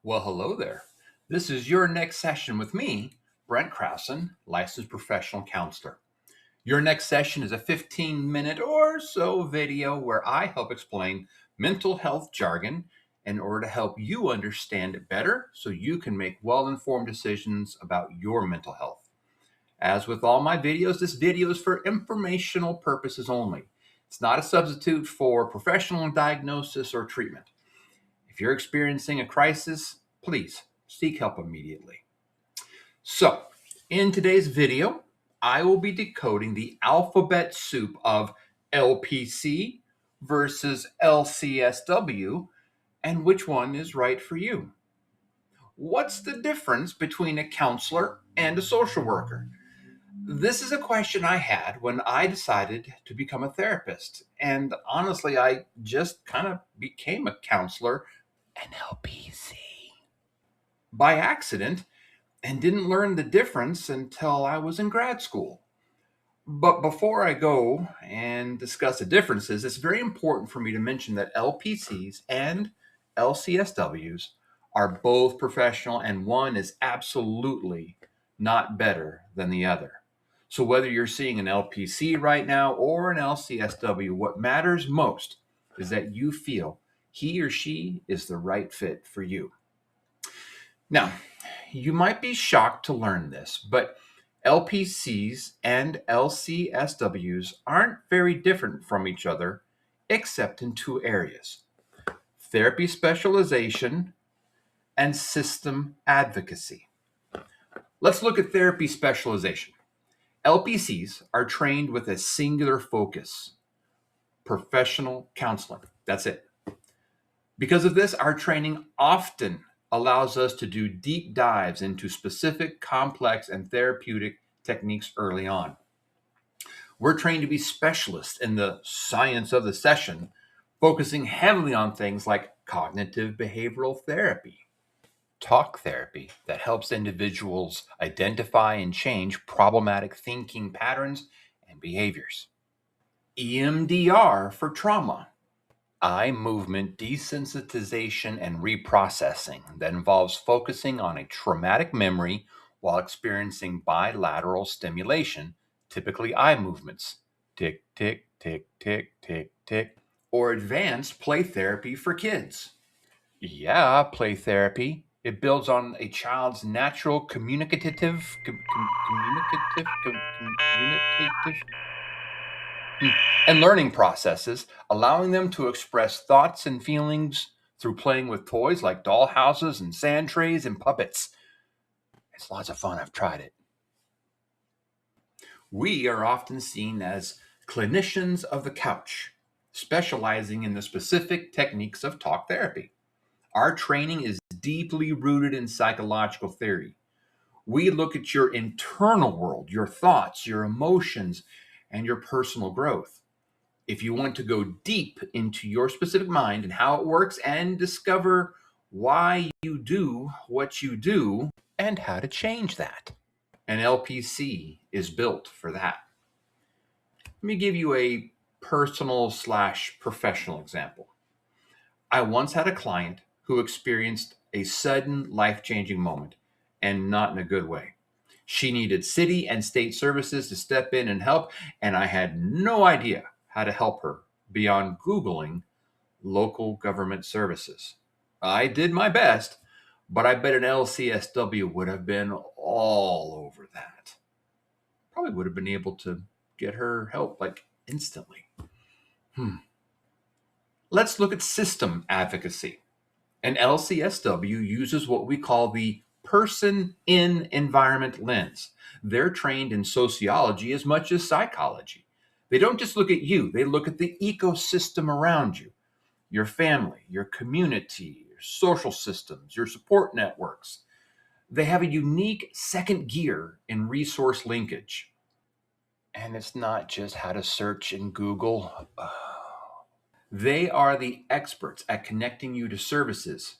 Well, hello there. This is your next session with me, Brent Krausen, licensed professional counselor. Your next session is a 15-minute or so video where I help explain mental health jargon in order to help you understand it better so you can make well-informed decisions about your mental health. As with all my videos, this video is for informational purposes only. It's not a substitute for professional diagnosis or treatment. If you're experiencing a crisis, please seek help immediately. So, in today's video, I will be decoding the alphabet soup of LPC versus LCSW and which one is right for you. What's the difference between a counselor and a social worker? This is a question I had when I decided to become a therapist. And honestly, I just kind of became a counselor, an LPC, by accident and didn't learn the difference until I was in grad school. But before I go and discuss the differences, it's very important for me to mention that LPCs and LCSWs are both professional, and one is absolutely not better than the other. So whether you're seeing an LPC right now or an LCSW, what matters most is that you feel he or she is the right fit for you. Now, you might be shocked to learn this, but LPCs and LCSWs aren't very different from each other, except in two areas: therapy specialization and system advocacy. Let's look at therapy specialization. LPCs are trained with a singular focus: professional counseling. That's it. Because of this, our training often allows us to do deep dives into specific, complex, and therapeutic techniques early on. We're trained to be specialists in the science of the session, focusing heavily on things like cognitive behavioral therapy, talk therapy that helps individuals identify and change problematic thinking patterns and behaviors, EMDR for trauma, eye movement desensitization and reprocessing that involves focusing on a traumatic memory while experiencing bilateral stimulation, typically eye movements, tick, tick, tick, tick, tick, tick, or advanced play therapy for kids. Yeah, play therapy. It builds on a child's natural communicative and learning processes, allowing them to express thoughts and feelings through playing with toys like doll houses and sand trays and puppets. It's lots of fun. I've tried it. We are often seen as clinicians of the couch, specializing in the specific techniques of talk therapy. Our training is deeply rooted in psychological theory. We look at your internal world, your thoughts, your emotions, and your personal growth. If you want to go deep into your specific mind and how it works and discover why you do what you do and how to change that, an LPC is built for that. Let me give you a personal/professional example. I once had a client who experienced a sudden life-changing moment, and not in a good way. She needed city and state services to step in and help, and I had no idea how to help her beyond Googling local government services. I did my best, but I bet an LCSW would have been all over that. Probably would have been able to get her help like instantly. Let's look at system advocacy. An LCSW uses what we call the person in environment lens. They're trained in sociology as much as psychology. They don't just look at you, they look at the ecosystem around you, your family, your community, your social systems, your support networks. They have a unique second gear in resource linkage. And it's not just how to search in Google. They are the experts at connecting you to services.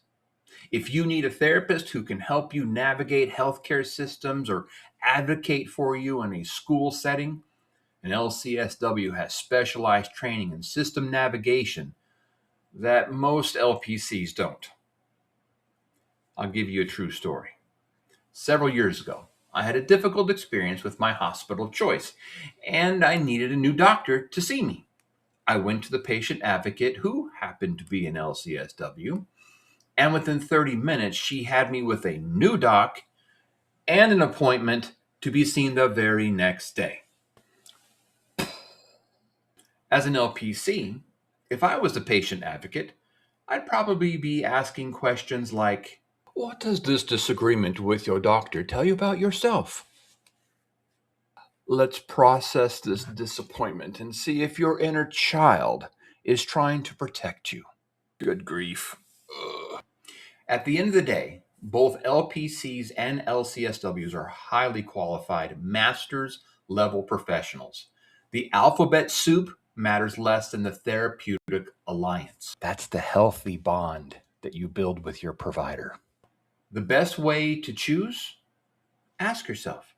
If you need a therapist who can help you navigate healthcare systems or advocate for you in a school setting, an LCSW has specialized training in system navigation that most LPCs don't. I'll give you a true story. Several years ago, I had a difficult experience with my hospital of choice, and I needed a new doctor to see me. I went to the patient advocate, who happened to be an LCSW, and within 30 minutes, she had me with a new doc and an appointment to be seen the very next day. As an LPC, if I was a patient advocate, I'd probably be asking questions like, what does this disagreement with your doctor tell you about yourself? Let's process this disappointment and see if your inner child is trying to protect you. Good grief. Ugh. At the end of the day, both LPCs and LCSWs are highly qualified master's level professionals. The alphabet soup matters less than the therapeutic alliance. That's the healthy bond that you build with your provider. The best way to choose? Ask yourself,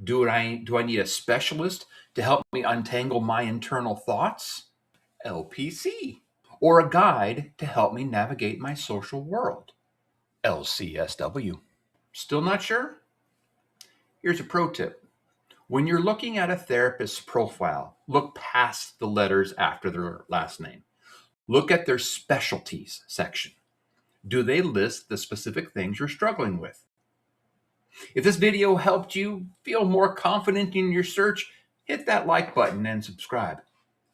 do I need a specialist to help me untangle my internal thoughts? LPC. Or a guide to help me navigate my social world? LCSW. Still not sure? Here's a pro tip. When you're looking at a therapist's profile, look past the letters after their last name. Look at their specialties section. Do they list the specific things you're struggling with? If this video helped you feel more confident in your search, hit that like button and subscribe.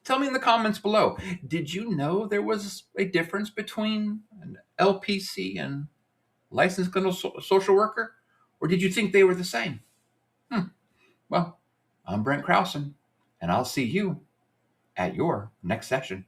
Tell me in the comments below, did you know there was a difference between an LPC and licensed clinical social worker? Or did you think they were the same? Well, I'm Brent Krausen, and I'll see you at your next session.